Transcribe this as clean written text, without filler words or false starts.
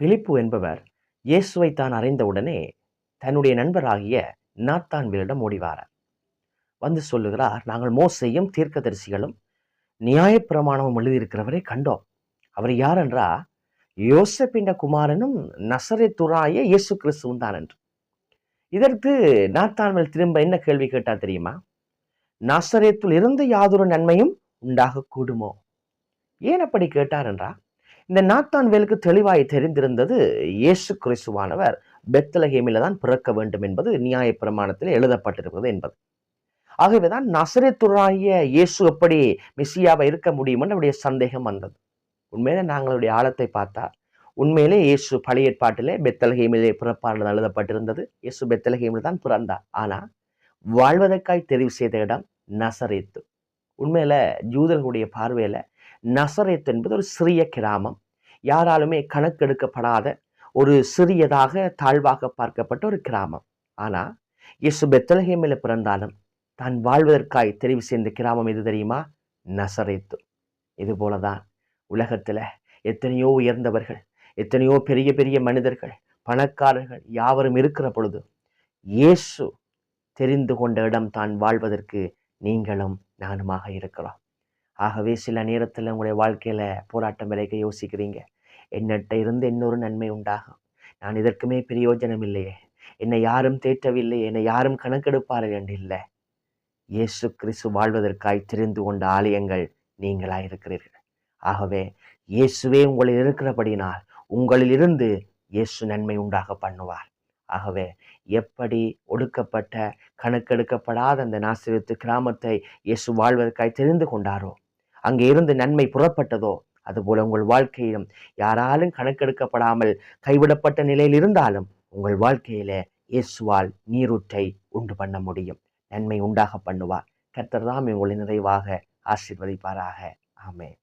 பிலிப்பு என்பவர் இயேசுவை தான் அறிந்தவுடனே தன்னுடைய நண்பராகிய நாத்தான்வேலிடம் ஓடிவாரார். வந்து சொல்லுகிறார், நாங்கள் மோசேயும் தீர்க்கதரிசிகளும் நியாயப்பிரமாணமும் எழுதியிருக்கிறவரை கண்டோம். அவர் யார் என்றா யோசேப்பின் குமாரனும் நசரேத்துராய இயேசு கிறிஸ்துவும் தான் என்று. இதற்கு நாத்தான்வேல் திரும்ப என்ன கேள்வி கேட்டா தெரியுமா? நசரேத்துள் இருந்து யாதொரு நன்மையும் உண்டாக கூடுமோ? ஏன் அப்படி கேட்டார் என்றா, இந்த நாத்தான்வேலுக்கு தெளிவாய் தெரிந்திருந்தது இயேசு கிறிஸ்துவானவர் பெத்லகேமில தான் பிறக்க வேண்டும் என்பது நியாயப்பிரமாணத்தில் எழுதப்பட்டிருக்கிறது என்பது. ஆகவேதான் நசரேத்துராகிய இயேசு எப்படி மெசியாவை இருக்க முடியும் என்று அவருடைய சந்தேகம் வந்தது. உண்மையிலே நாங்களுடைய ஆழத்தை பார்த்தா உண்மையிலே இயேசு பழைய ஏற்பாட்டிலே பெத்லகேமிலே பிறப்பார் எழுதப்பட்டிருந்தது. இயேசு பெத்லகேமில் தான் பிறந்தார். ஆனா வாழ்வதற்காய் தெரிவு செய்த இடம் நசரேத்து. உண்மையில யூதர்களுடைய பார்வையில நசரேத் என்பது ஒரு சிறிய கிராமம், யாராலுமே கணக்கெடுக்கப்படாத ஒரு சிறியதாக தாழ்வாக பார்க்கப்பட்ட ஒரு கிராமம். ஆனா இயேசு பெத்லகேமில் பிறந்தாலும் தான் வாழ்வதற்காய் தெரிவு செய்த கிராமம் எது தெரியுமா? நசரேத்து. இது போலதான் உலகத்துல எத்தனையோ உயர்ந்தவர்கள், எத்தனையோ பெரிய பெரிய மனிதர்கள், பணக்காரர்கள் யாவரும் இருக்கிற பொழுது இயேசு தெரிந்து கொண்ட இடம் தான் வாழ்வதற்கு நீங்களும் நானுமாக இருக்கிறோம். ஆகவே சில நேரத்தில் உங்களுடைய வாழ்க்கையில போராட்டம் விளைக்க யோசிக்கிறீங்க. என்னட்ட இருந்து இன்னொரு நன்மை உண்டாகும், நான் இதற்குமே பிரயோஜனம் இல்லையே, என்னை யாரும் தேற்றவில்லையே, என்னை யாரும் கணக்கெடுப்பார்கள் என்று இல்லை. இயேசு கிறிஸ்து வாழ்வதற்காய் தெரிந்து கொண்ட ஆலயங்கள் நீங்களாயிருக்கிறீர்கள். ஆகவே இயேசுவே உங்களில் இருக்கிறபடினால் உங்களில் இருந்து இயேசு நன்மை உண்டாக பண்ணுவார். ஆகவே எப்படி ஒடுக்கப்பட்ட கணக்கெடுக்கப்படாத அந்த நாசரேத்து கிராமத்தை இயேசு வாழ்வதற்காய் தெரிந்து கொண்டாரோ, அங்கே இருந்து நன்மை புறப்பட்டதோ, அதுபோல உங்கள் வாழ்க்கையிலும் யாராலும் கணக்கெடுக்கப்படாமல் கைவிடப்பட்ட நிலையில் இருந்தாலும் உங்கள் வாழ்க்கையில இயேசுவால் நீரூற்றை உண்டு பண்ண முடியும், நன்மை உண்டாக பண்ணுவார். கர்த்தர் தாமே உங்களை நிறைவாக ஆசீர்வதிப்பாராக. ஆமென்.